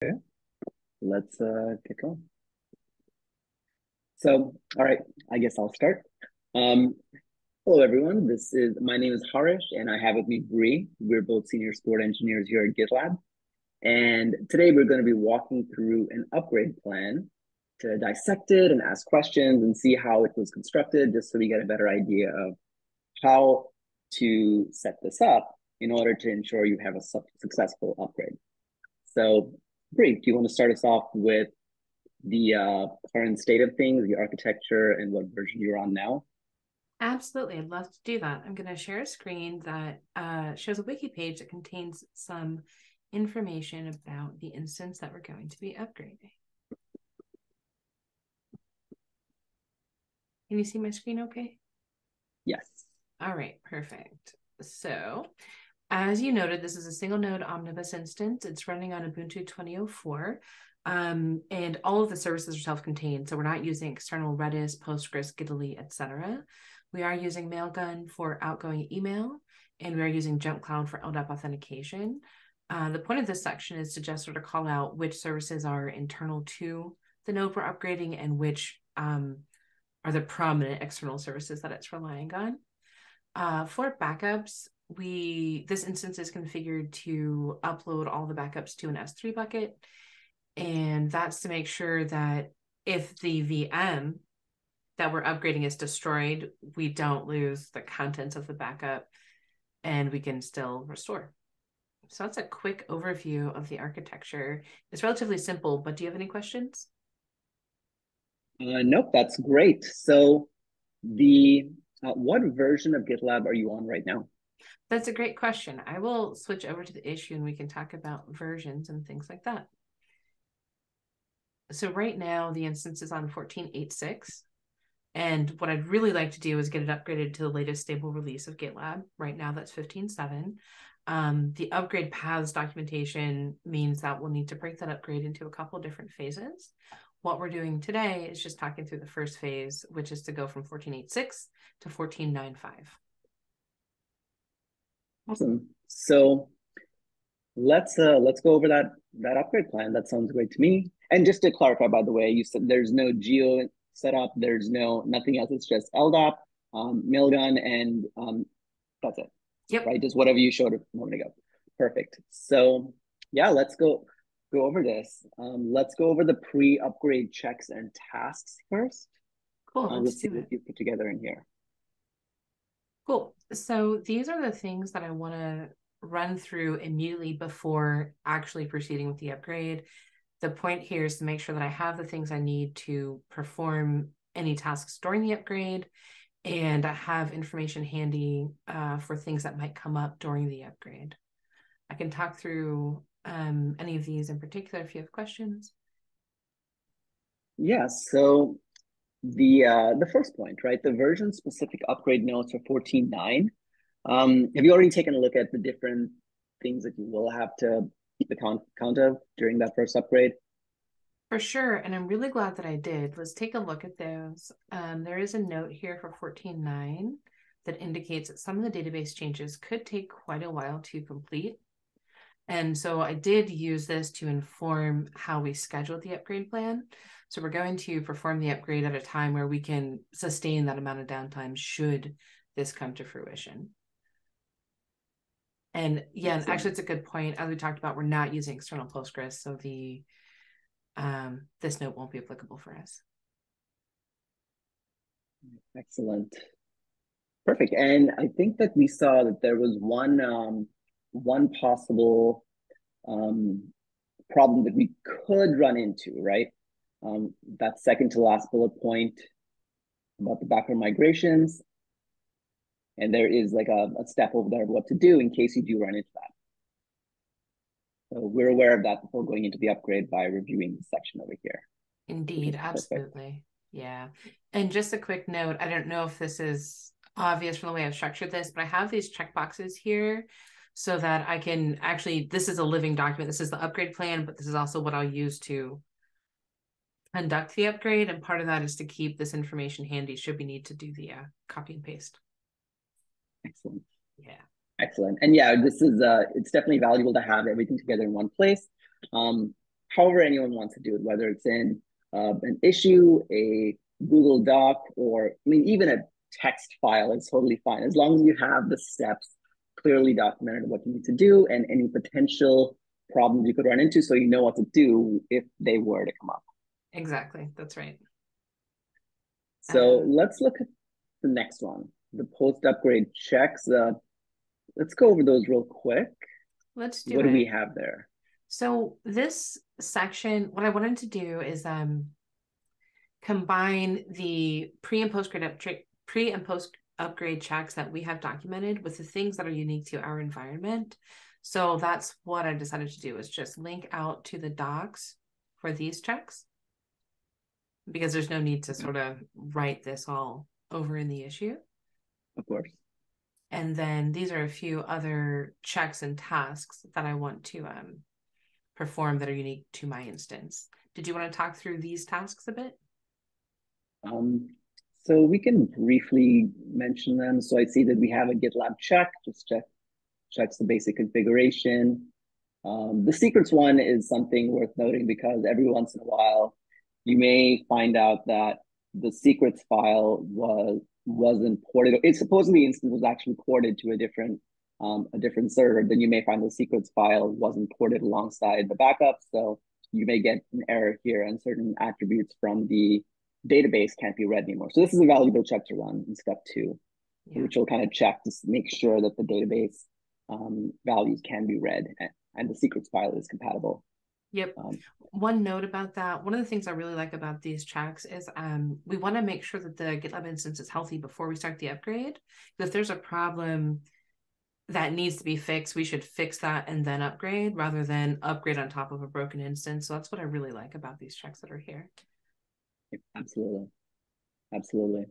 Okay, let's get going. So, all right, I guess I'll start. Um, Hello, everyone. My name is Harish, and I have with me Bree. We're both senior support engineers here at GitLab. And today we're going to be walking through an upgrade plan to dissect it and ask questions and see how it was constructed, just so we get a better idea of how to set this up in order to ensure you have a successful upgrade. So, Bree, do you want to start us off with the current state of things, the architecture, and what version you're on now? Absolutely, I'd love to do that. I'm going to share a screen that shows a wiki page that contains some information about the instance that we're going to be upgrading. Can you see my screen okay? Yes. All right, perfect. So, as you noted, this is a single node Omnibus instance. It's running on Ubuntu 2004. And all of the services are self-contained. So we're not using external Redis, Postgres, Gitly, etc. We are using Mailgun for outgoing email, and we are using JumpCloud for LDAP authentication. The point of this section is to just sort of call out which services are internal to the node we're upgrading and which are the prominent external services that it's relying on. For backups, this instance is configured to upload all the backups to an S3 bucket. And that's to make sure that if the VM that we're upgrading is destroyed, we don't lose the contents of the backup and we can still restore. So that's a quick overview of the architecture. It's relatively simple, but do you have any questions? Nope, that's great. So, the what version of GitLab are you on right now? That's a great question. I will switch over to the issue and we can talk about versions and things like that. So right now the instance is on 14.8.6. And what I'd really like to do is get it upgraded to the latest stable release of GitLab. Right now, that's 15.7. The upgrade paths documentation means that we'll need to break that upgrade into a couple of different phases. What we're doing today is just talking through the first phase, which is to go from 14.8.6 to 14.9.5. Awesome. So let's go over that upgrade plan. That sounds great to me. And just to clarify, by the way, you said there's no geo setup, there's nothing else. It's just LDAP, Mailgun, and that's it. Yep. Right? Just whatever you showed a moment ago. Perfect. So yeah, let's go over this. Let's go over the pre-upgrade checks and tasks first. Cool. We'll Let's see do what it. you put together in here. Cool. So these are the things that I want to run through immediately before actually proceeding with the upgrade. The point here is to make sure that I have the things I need to perform any tasks during the upgrade, and I have information handy for things that might come up during the upgrade. I can talk through any of these in particular if you have questions. Yeah, so the first point, right? The version specific upgrade notes are 14.9. Have you already taken a look at the different things that you will have to keep count of during that first upgrade? For sure, and I'm really glad that I did. Let's take a look at those. There is a note here for 14.9 that indicates that some of the database changes could take quite a while to complete. And so I did use this to inform how we scheduled the upgrade plan. So we're going to perform the upgrade at a time where we can sustain that amount of downtime should this come to fruition. And yeah, and actually it's a good point. As we talked about, we're not using external Postgres, so this note won't be applicable for us. Excellent. Perfect. And I think that we saw that there was one possible problem that we could run into, right? That second to last bullet point about the backward migrations. And there is like a step over there of what to do in case you do run into that. So we're aware of that before going into the upgrade by reviewing the section over here. Indeed, absolutely. Yeah. And just a quick note, I don't know if this is obvious from the way I've structured this, but I have these checkboxes here so that I can actually, this is a living document. This is the upgrade plan, but this is also what I'll use to conduct the upgrade. And part of that is to keep this information handy should we need to do the copy and paste. Excellent. Yeah. Excellent. And yeah, this is it's definitely valuable to have everything together in one place. however anyone wants to do it, whether it's in an issue, a Google Doc, or I mean, even a text file is totally fine as long as you have the steps clearly documented what you need to do and any potential problems you could run into so you know what to do if they were to come up. Exactly. That's right. So let's look at the next one, the post-upgrade checks. Let's go over those real quick. Let's do What it. do we have there? So this section, what I wanted to do is combine the pre and post upgrade checks that we have documented with the things that are unique to our environment. So that's what I decided to do, is just link out to the docs for these checks, because there's no need to sort of write this all over in the issue. Of course. And then these are a few other checks and tasks that I want to perform that are unique to my instance. Did you want to talk through these tasks a bit? So we can briefly mention them. So I see that we have a GitLab check, just checks the basic configuration. The secrets one is something worth noting because every once in a while, you may find out that the secrets file wasn't ported. It supposedly instance was actually ported to a different server. Then you may find the secrets file wasn't ported alongside the backup. So you may get an error here and certain attributes from the database can't be read anymore. So this is a valuable check to run in step 2, which will kind of check to make sure that the database values can be read and the secrets file is compatible. Yep. One note about that, one of the things I really like about these checks is we want to make sure that the GitLab instance is healthy before we start the upgrade. If there's a problem that needs to be fixed, we should fix that and then upgrade rather than upgrade on top of a broken instance. So that's what I really like about these checks that are here. Absolutely. Absolutely.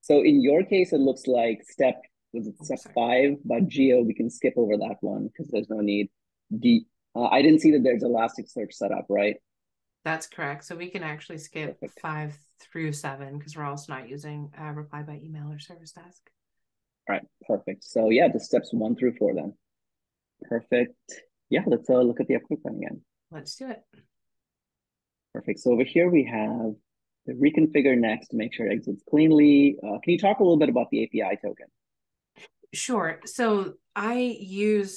So in your case, it looks like step 5, but Geo, we can skip over that one because there's no need. I didn't see that there's Elasticsearch set up, right? That's correct. So we can actually skip 5 through 7 because we're also not using reply by email or service desk. All right, perfect. So yeah, the steps 1 through 4 then. Perfect. Yeah, let's look at the upgrade plan again. Let's do it. Perfect. So over here we have the reconfigure next to make sure it exits cleanly. Can you talk a little bit about the API token? Sure. So the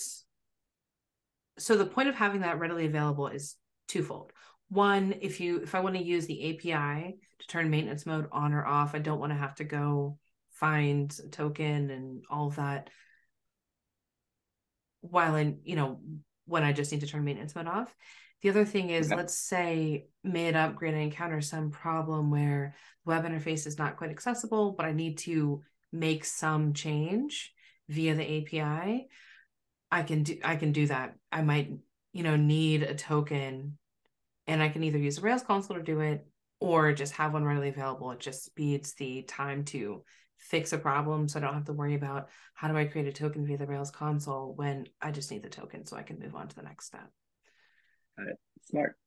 point of having that readily available is twofold. One, if I want to use the API to turn maintenance mode on or off, I don't want to have to go find a token and all of that when I just need to turn maintenance mode off. The other thing is, let's say mid-upgrade I encounter some problem where the web interface is not quite accessible, but I need to make some change via the API. I can do that. I might, need a token, and I can either use the Rails console to do it or just have one readily available. It just speeds the time to fix a problem, so I don't have to worry about how do I create a token via the Rails console when I just need the token so I can move on to the next step. Got it. Smart.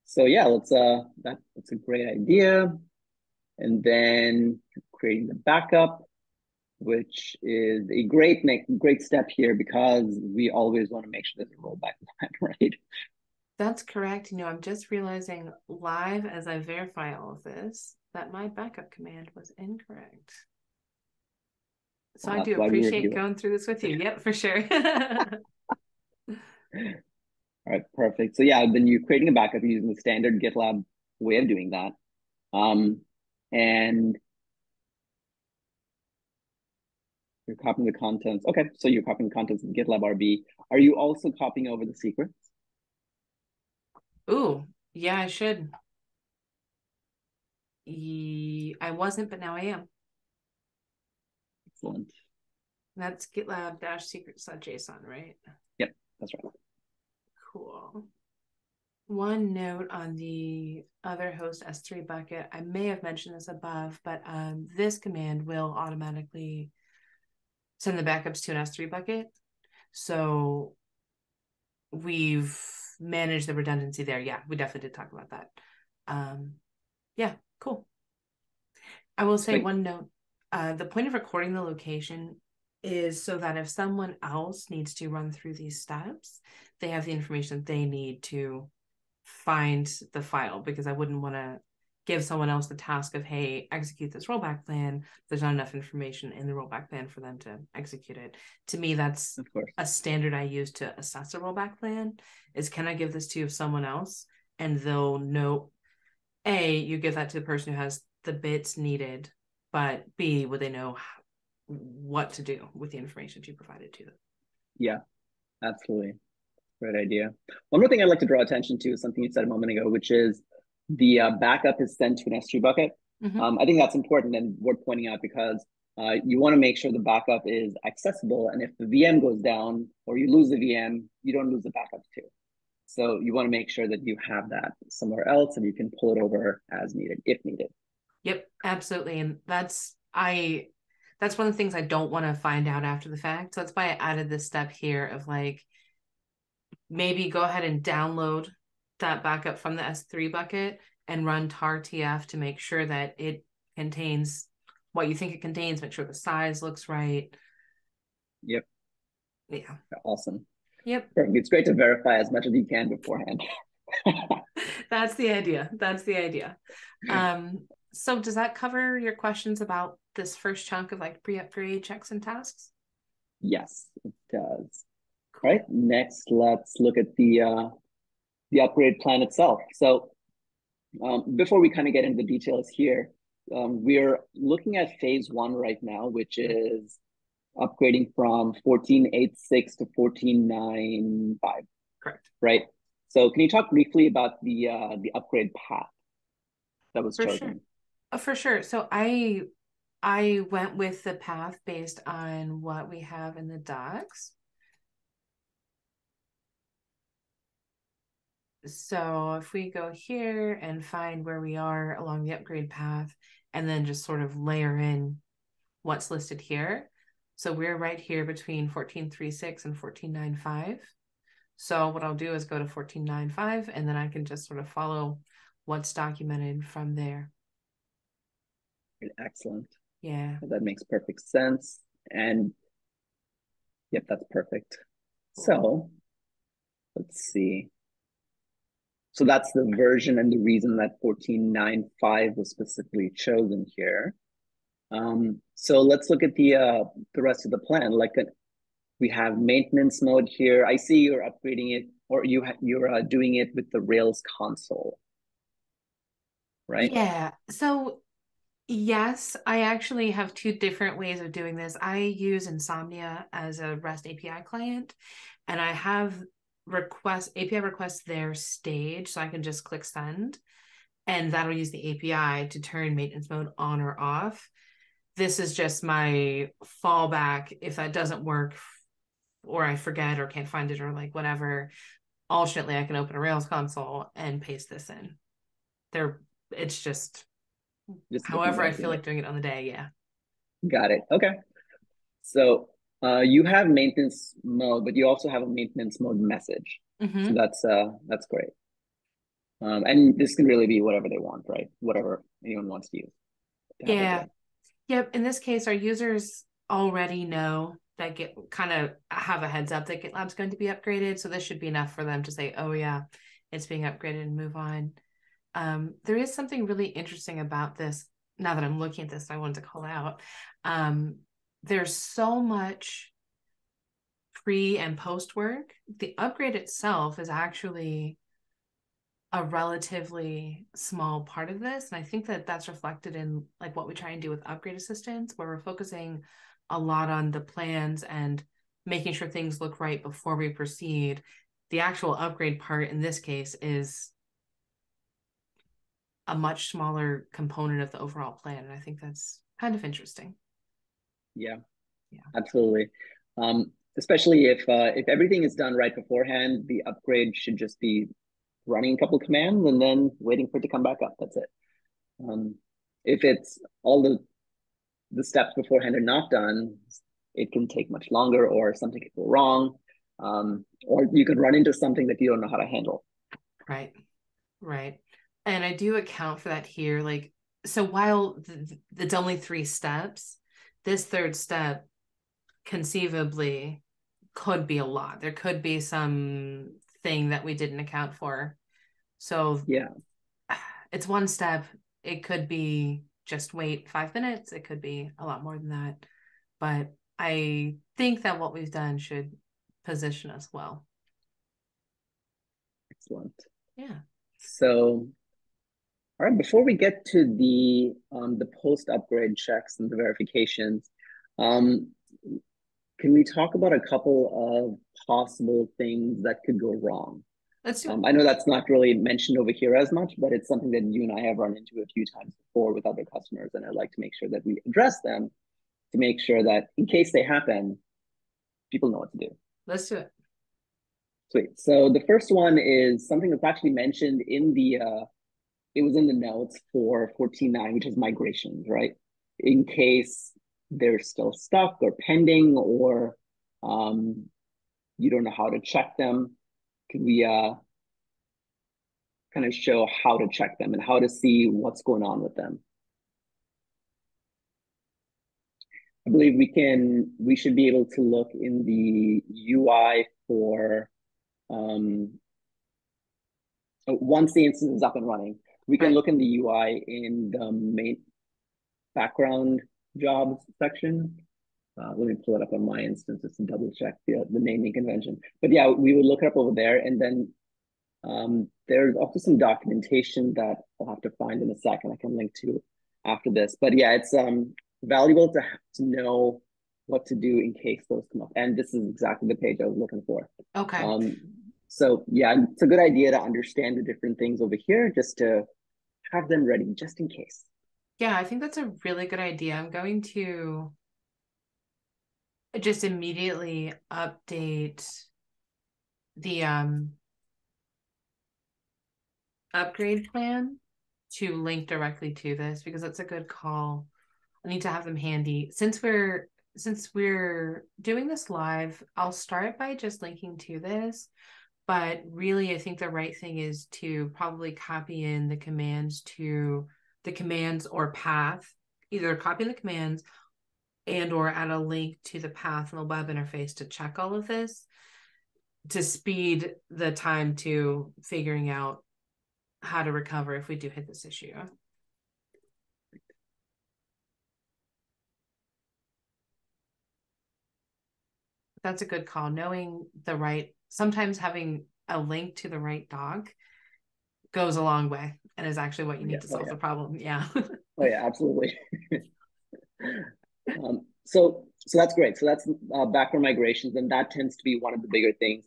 So yeah, that's a great idea. And then creating the backup, which is a great step here because we always want to make sure there's a rollback plan, right? That's correct. I'm just realizing live as I verify all of this that my backup command was incorrect. So I do appreciate going through this with you. Yep, for sure. All right, perfect. So yeah, then you're creating a backup using the standard GitLab way of doing that. And you're copying the contents. Okay, so you're copying the contents of GitLab RB. Are you also copying over the secrets? Ooh, yeah, I should. I wasn't, but now I am. Excellent. That's GitLab-secrets.json, right? Yep, that's right. Cool. One note on the other host S3 bucket, I may have mentioned this above, but this command will automatically send the backups to an S3 bucket. So we've managed the redundancy there. Yeah, we definitely did talk about that. Yeah, cool. I will say one note. The point of recording the location is so that if someone else needs to run through these steps, they have the information they need to find the file, because I wouldn't want to give someone else the task of, hey, execute this rollback plan. There's not enough information in the rollback plan for them to execute it. To me, that's Of course. a standard I use to assess a rollback plan is, can I give this to someone else? And they'll know, A, you give that to the person who has the bits needed, but B, would they know what to do with the information that you provided to them? Yeah, absolutely. Great idea. One more thing I'd like to draw attention to is something you said a moment ago, which is the backup is sent to an S3 bucket. Mm-hmm. I think that's important and worth pointing out because you want to make sure the backup is accessible. And if the VM goes down or you lose the VM, you don't lose the backup too. So you want to make sure that you have that somewhere else and you can pull it over as needed, if needed. Yep, absolutely. And that's one of the things I don't want to find out after the fact. So that's why I added this step here of like, maybe go ahead and download that backup from the S3 bucket and run tar TF to make sure that it contains what you think it contains, make sure the size looks right. Yep. Yeah. Awesome. Yep. Perfect. It's great to verify as much as you can beforehand. That's the idea. That's the idea. So does that cover your questions about this first chunk of like pre-upgrade checks and tasks? Yes, it does. Cool. All right, next let's look at the upgrade plan itself. So before we kind of get into the details here, we're looking at phase one right now, which is upgrading from 14.8.6 to 14.9.5. Correct. Right. So can you talk briefly about the upgrade path that was For chosen? sure. For sure. So I went with the path based on what we have in the docs. So if we go here and find where we are along the upgrade path, and then just sort of layer in what's listed here. So we're right here between 14.3.6 and 14.9.5. So what I'll do is go to 14.9.5, and then I can just sort of follow what's documented from there. Excellent. Yeah. That makes perfect sense. And yep, that's perfect. Cool. So let's see. So that's the version and the reason that 14.9.5 was specifically chosen here. So let's look at the rest of the plan. Like we have maintenance mode here. I see you're upgrading it, or you're doing it with the Rails console, right? Yeah. So yes, I actually have two different ways of doing this. I use Insomnia as a REST API client, and I have API requests there staged, so I can just click send, and that'll use the API to turn maintenance mode on or off. This is just my fallback if that doesn't work, or I forget or can't find it, or like whatever. Alternately, I can open a Rails console and paste this in. It's just however I feel like doing it on the day. Yeah. Got it. Okay. So you have maintenance mode, but you also have a maintenance mode message. Mm-hmm. So that's great. And this can really be whatever they want, right? Whatever anyone wants to use. Yeah. Yep. In this case, our users already know that kind of have a heads up that GitLab's going to be upgraded. So this should be enough for them to say, oh yeah, it's being upgraded and move on. There is something really interesting about this. Now that I'm looking at this, I wanted to call out. There's so much pre and post work. The upgrade itself is actually a relatively small part of this. And I think that that's reflected in like what we try and do with upgrade assistance, where we're focusing a lot on the plans and making sure things look right before we proceed. The actual upgrade part in this case is a much smaller component of the overall plan. And I think that's kind of interesting. Yeah, absolutely. Especially if everything is done right beforehand, the upgrade should just be running a couple commands and then waiting for it to come back up. That's it. If it's all the steps beforehand are not done, it can take much longer, or something could go wrong, or you could run into something that you don't know how to handle. Right. And I do account for that here. Like, so while it's only 3 steps, this third step conceivably could be a lot. There could be some thing that we didn't account for. So Yeah, it's one step. It could be just wait 5 minutes. It could be a lot more than that. But I think that what we've done should position us well. excellent. Yeah. So, all right, before we get to the post upgrade checks and the verifications, um, can we talk about a couple of possible things that could go wrong? Let's do it. I know that's not really mentioned over here as much, but it's something that you and I have run into a few times before with other customers, and I'd like to make sure that we address them to make sure that in case they happen, people know what to do. Let's do it. Sweet. So the first one is something that's actually mentioned in it was in the notes for 14.9, which is migrations, right? In case they're still stuck or pending, or you don't know how to check them, can we kind of show how to check them and how to see what's going on with them? I believe we should be able to look in the UI for once the instance is up and running, we can Right. look in the UI in the main background jobs section. Let me pull it up on my instance just to double check the naming convention. But yeah, we would look it up over there, and then there's also some documentation that I'll have to find in a second. I can link to after this. But yeah, it's valuable to know what to do in case those come up. And this is exactly the page I was looking for. Okay. So yeah, it's a good idea to understand the different things over here just to have them ready just in case. Yeah, I think that's a really good idea. I'm going to just immediately update the upgrade plan to link directly to this because that's a good call. I need to have them handy. Since we're doing this live, I'll start by just linking to this. But really, I think the right thing is to probably copy in the commands or path, either copy the commands and or add a link to the path in the web interface to check all of this to speed the time to figuring out how to recover if we do hit this issue. That's a good call. Sometimes having a link to the right doc goes a long way and is actually what you need to solve the problem. Yeah. Oh yeah, absolutely. So that's great. So that's backward migrations, and that tends to be one of the bigger things.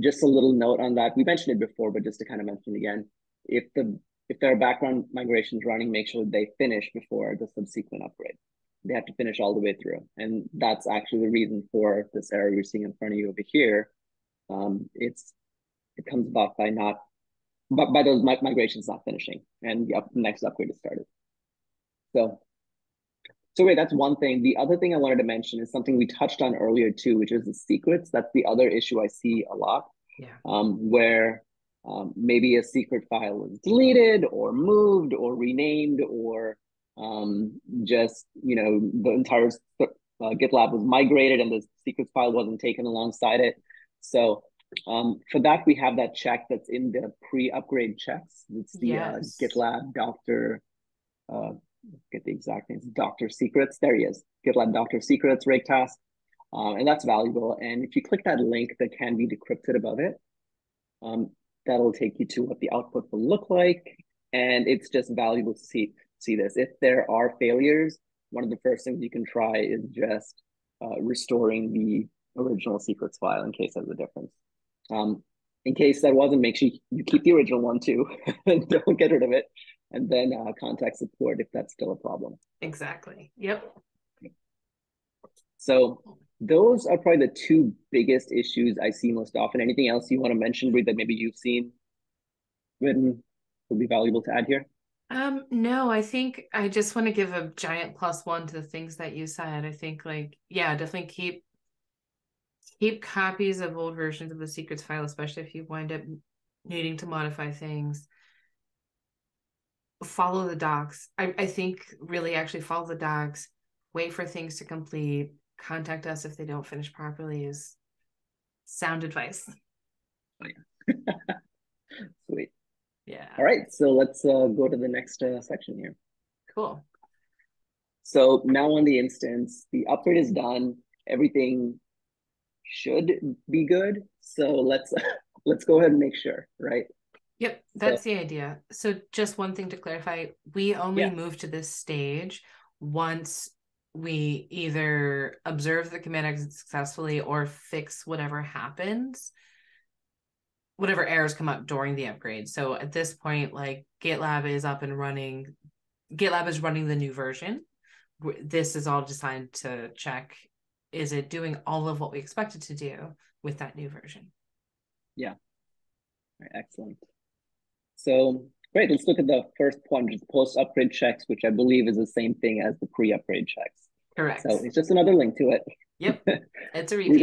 Just a little note on that. We mentioned it before, but just to kind of mention again, if there are background migrations running, make sure they finish before the subsequent upgrade. They have to finish all the way through, and that's actually the reason for this error you're seeing in front of you over here. It comes about by those migrations not finishing, and the next upgrade is started. So wait, that's one thing. The other thing I wanted to mention is something we touched on earlier too, which is the secrets. That's the other issue I see a lot, Yeah. Where maybe a secret file was deleted or moved or renamed, or just the entire GitLab was migrated and the secrets file wasn't taken alongside it. So for that, we have that check that's in the pre-upgrade checks. It's the Yes. GitLab Doctor. Get the exact names. Doctor Secrets. There he is. GitLab Doctor Secrets rig task, and that's valuable. And if you click that link that can be decrypted above it, that'll take you to what the output will look like. And it's just valuable to see this. If there are failures, one of the first things you can try is just restoring the original secrets file in case there's a difference. In case that wasn't, make sure you keep the original one too, and don't get rid of it, and then contact support if that's still a problem. Exactly. Yep. So those are probably the two biggest issues I see most often. Anything else you want to mention, Brie, that maybe you've seen written would be valuable to add here? No, I think I just want to give a giant +1 to the things that you said. I think definitely keep copies of old versions of the secrets file, especially if you wind up needing to modify things. Follow the docs. I think really actually follow the docs, wait for things to complete, contact us if they don't finish properly is sound advice. Oh, yeah. Sweet. Yeah. All right, so let's go to the next section here. Cool. So now on the instance, the upgrade is done. Everything should be good. So let's let's go ahead and make sure, right? Yep, So that's the idea. So just one thing to clarify, we only yeah, move to this stage once we either observe the command exit successfully or fix whatever happens, whatever errors come up during the upgrade. So at this point, like GitLab is up and running. GitLab is running the new version. This is all designed to check, is it doing all of what we expect it to do with that new version? yeah, right, excellent. So great, let's look at the first point, which is post-upgrade checks, which I believe is the same thing as the pre-upgrade checks. Correct. So it's just another link to Yep, it. it's a We're repeat.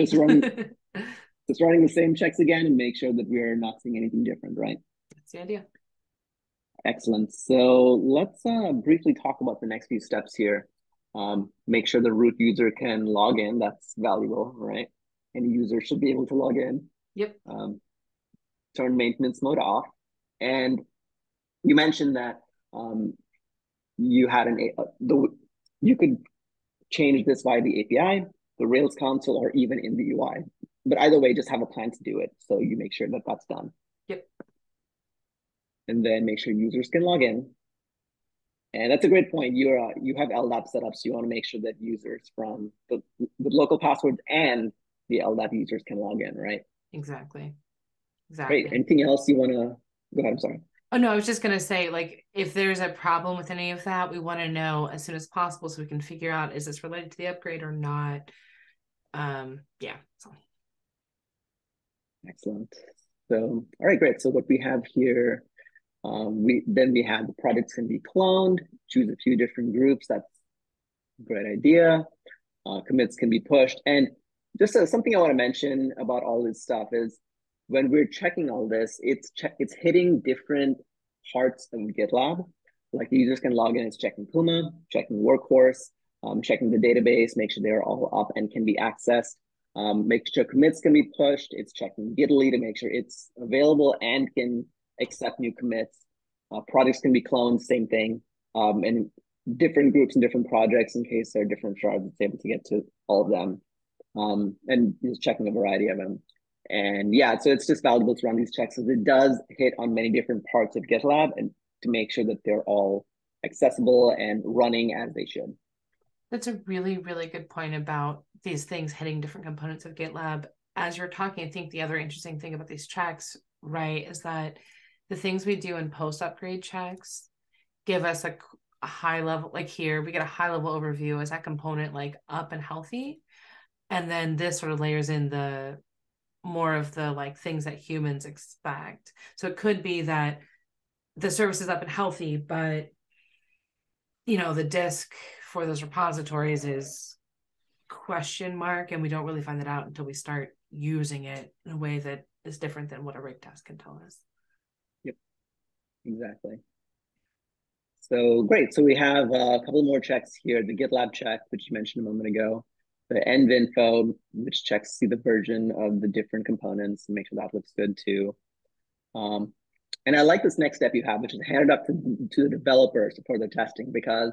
just running the same checks again and make sure that we're not seeing anything different, right? That's the idea. Excellent. So let's briefly talk about the next few steps here. Make sure the root user can log in. That's valuable, right? Any user should be able to log in. Yep. Turn maintenance mode off. And you mentioned that you had you could change this via the API, the Rails console, or even in the UI. But either way, just have a plan to do it. So you make sure that that's done. Yep. And then make sure users can log in. And that's a great point. You have LDAP set up, so you want to make sure that users from the local passwords and the LDAP users can log in, right? Exactly. Great. Exactly. Anything else you want to go ahead? I'm sorry. Oh no, I was just gonna say, like, if there's a problem with any of that, we want to know as soon as possible so we can figure out, is this related to the upgrade or not? Yeah. So Excellent. So, all right, great. So what we have here, we have the projects can be cloned. Choose a few different groups. That's a great idea. Commits can be pushed. And just something I want to mention about all this stuff is when we're checking all this, it's hitting different parts of GitLab. Like the users can log in, it's checking Puma, checking Workhorse, checking the database, make sure they're all up and can be accessed. Make sure commits can be pushed. It's checking Gitly to make sure it's available and can accept new commits. Projects can be cloned, same thing. And different groups and different projects in case they're different shards, it's able to get to all of them. And just checking a variety of them. And yeah, so it's just valuable to run these checks because it does hit on many different parts of GitLab and to make sure that they're all accessible and running as they should. that's a really, really good point about these things hitting different components of GitLab. As you're talking, I think the other interesting thing about these checks, right, is that the things we do in post upgrade checks give us a high level, like here, we get a high level overview. Is that component like up and healthy? And then this sort of layers in the more of the like things that humans expect. So it could be that the service is up and healthy, but the disk for those repositories is question mark, and we don't really find that out until we start using it in a way that is different than what a rig test can tell us. Yep, exactly. So great. So we have a couple more checks here. The GitLab check, which you mentioned a moment ago. The envinfo, which checks see the version of the different components and make sure that looks good too. And I like this next step you have, which is hand it up to the developers for the testing because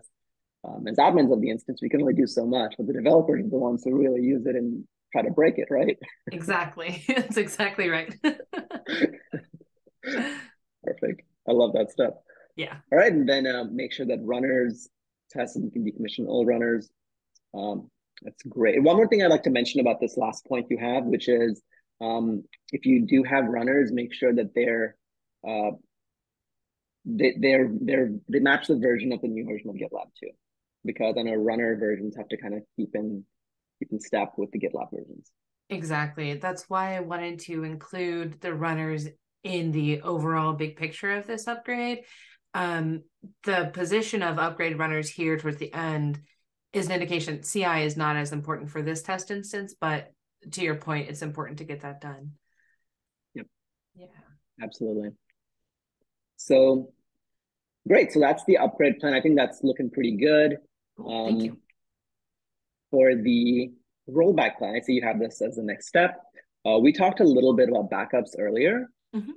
as admins of the instance, we can only do so much, but the developers are the ones who really use it and try to break it, right? Exactly. That's exactly right. Perfect. I love that stuff. Yeah. All right, and then make sure that runners test and you can decommission all runners. That's great. One more thing I'd like to mention about this last point you have, which is if you do have runners, make sure that uh, they match the version of the new version of GitLab too, because I know runner versions have to kind of keep in step with the GitLab versions. Exactly. That's why I wanted to include the runners in the overall big picture of this upgrade. The position of upgrade runners here towards the end is an indication CI is not as important for this test instance, but to your point, it's important to get that done. Yep. Yeah. Absolutely. So great. So that's the upgrade plan. I think that's looking pretty good. Cool. Thank you. For the rollback plan, I see you have this as the next step. We talked a little bit about backups earlier. Mm-hmm.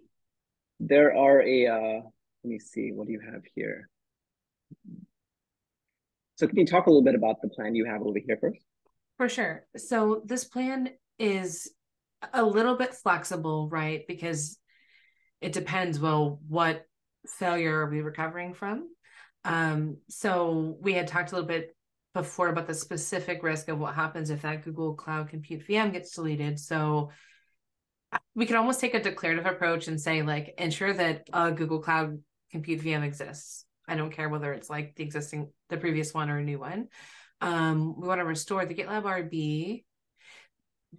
there are let me see, what do you have here? So can you talk a little bit about the plan you have over here first? For sure. So this plan is a little bit flexible, right? Because it depends, well, what failure are we recovering from? So we had talked a little bit before about the specific risk of what happens if that Google Cloud Compute VM gets deleted. So we could almost take a declarative approach and say, like, ensure that a Google Cloud Compute VM exists. I don't care whether it's like the previous one or a new one. We want to restore the GitLab RB.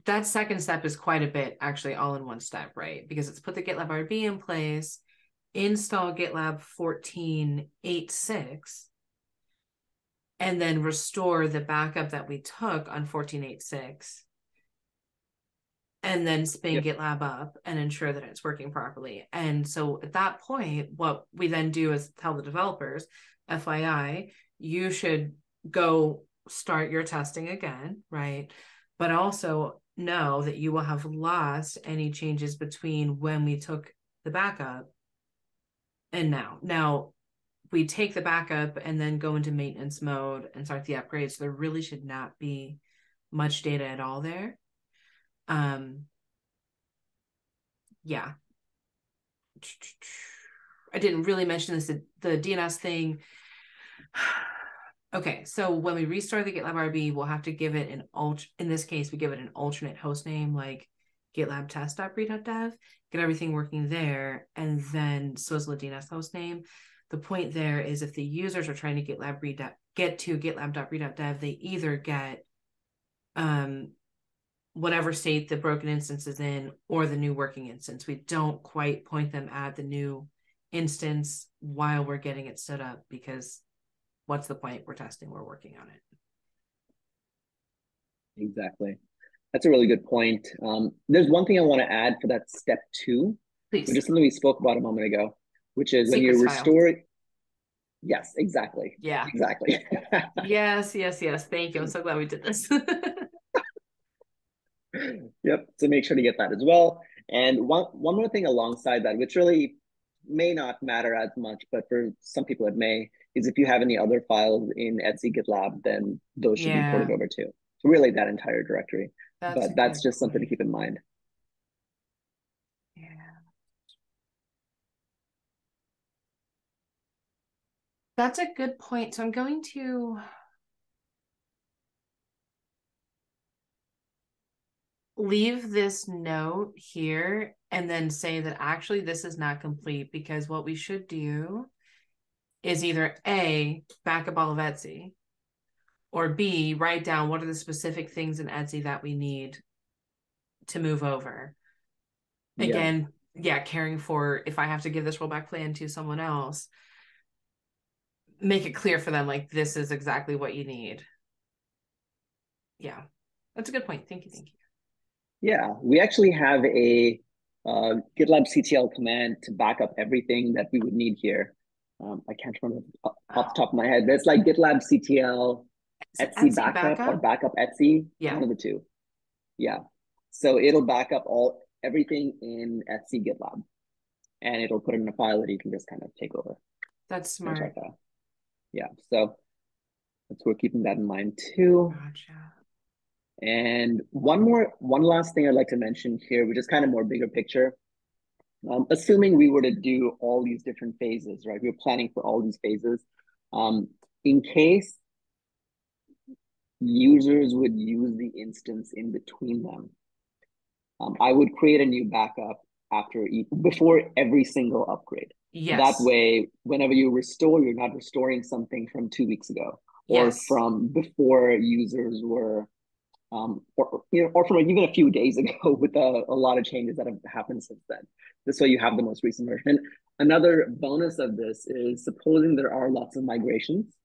That second step is quite a bit, actually, all in one step, right? Because it's put the GitLab RB in place, install GitLab 14.8.6, and then restore the backup that we took on 14.8.6, and then spin Yep. GitLab up and ensure that it's working properly. And so at that point, what we then do is tell the developers, FYI, you should go start your testing again, right? But also know that you will have lost any changes between when we took the backup and now. Now, we take the backup and then go into maintenance mode and start the upgrades. So there really should not be much data at all there. Yeah. I didn't really mention this, the DNS thing. Okay, so when we restore the GitLab RB, we'll have to give it in this case, we give it an alternate host name like GitLab test.brie.dev, get everything working there, and then swizzle a DNS host name. The point there is if the users are trying to get to GitLab.brie.dev, they either get whatever state the broken instance is in or the new working instance. We don't quite point them at the new instance while we're getting it set up, because what's the point? We're testing, we're working on it. Exactly. That's a really good point. There's one thing I want to add for that step 2, Please. which is something we spoke about a moment ago, which is when Secrets you file. restore. Yes, exactly. Yeah. Exactly. Yes. Thank you. I'm so glad we did this. Yep. So make sure to get that as well. And one more thing alongside that, which really may not matter as much, but for some people it may, is if you have any other files in Etsy GitLab, then those should be ported Yeah, over too. So really that entire directory. that's a But that's good just something to point. keep in mind. Yeah. That's a good point. So I'm going to leave this note here and then say that actually this is not complete, because what we should do is either A, back up all of Etsy, or B, write down what are the specific things in Etsy that we need to move over. Yeah. Again, yeah, caring for if I have to give this rollback plan to someone else, make it clear for them, like, this is exactly what you need. Yeah, that's a good point. Thank you. Yeah. We actually have a GitLab CTL command to back up everything that we would need here. I can't remember off the top of my head, but it's like GitLab CTL Etsy Etsy backup or backup? backup Etsy, Yeah, one of the two. Yeah. So it'll back up everything in Etsy GitLab, and it'll put it in a file that you can just kind of take over that's and check smart. out. Yeah. So that's we're keeping that in mind too. Gotcha. And one last thing I'd like to mention here, which is kind of more bigger picture. Assuming we were to do all these different phases, right? We were planning for all these phases. In case users would use the instance in between them, I would create a new backup before every single upgrade. That Yes. way, whenever you restore, you're not restoring something from 2 weeks ago or Yes. from before users were, or from even a few days ago with a lot of changes that have happened since then. This way, you have the most recent version. And another bonus of this is supposing there are lots of migrations,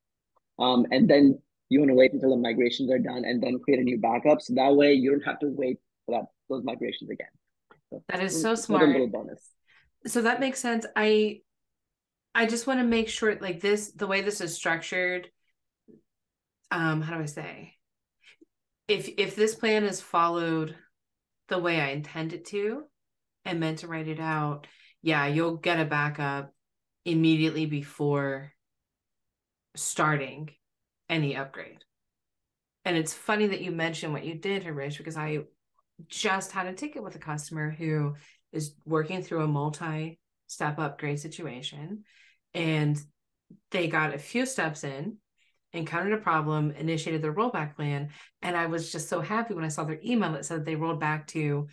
and then you want to wait until the migrations are done and then create a new backup. So that way, you don't have to wait for those migrations again. So That is so another smart. little bonus. So that makes sense. I just want to make sure, like, this, the way this is structured, how do I say? If this plan is followed the way I intend it to and meant to write it out, yeah, you'll get a backup immediately before starting any upgrade. And it's funny that you mentioned what you did, Harish, because I just had a ticket with a customer who is working through a multi-step upgrade situation. And they got a few steps in, encountered a problem, initiated their rollback plan. And I was just so happy when I saw their email that said they rolled back to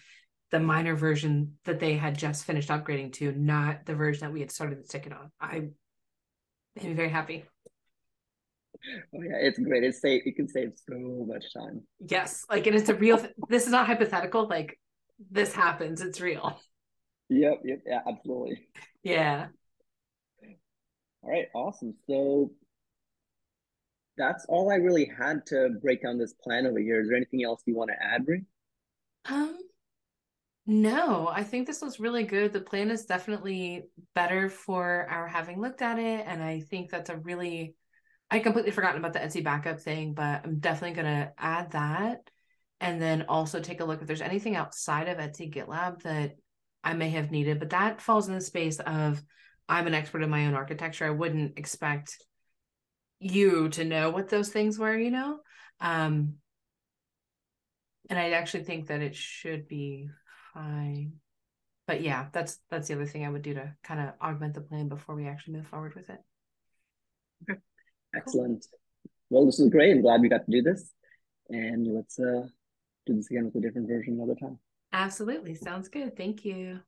the minor version that they had just finished upgrading to, not the version that we had started the ticket on. I made me very happy. Oh yeah, it's great. It's safe. You can save so much time. Yes, like, and it's a real. This is not hypothetical. Like, this happens. It's real. Yep, yep, yeah, absolutely. Yeah. All right, awesome. So that's all I really had to break down this plan over here. Is there anything else you want to add, Brie? Um. No, I think this was really good. The plan is definitely better for our having looked at it, and I think that's a really. I completely forgotten about the Etsy backup thing, but I'm definitely gonna add that, and then also take a look if there's anything outside of Etsy GitLab that I may have needed. But that falls in the space of I'm an expert in my own architecture. I wouldn't expect you to know what those things were, you know? Um, and I actually think that it should be fine. But yeah, that's the other thing I would do to kind of augment the plan before we actually move forward with it. Okay, Cool. excellent. Well, this was great. I'm glad we got to do this. And let's do this again with a different version another time. Absolutely. Sounds good. Thank you.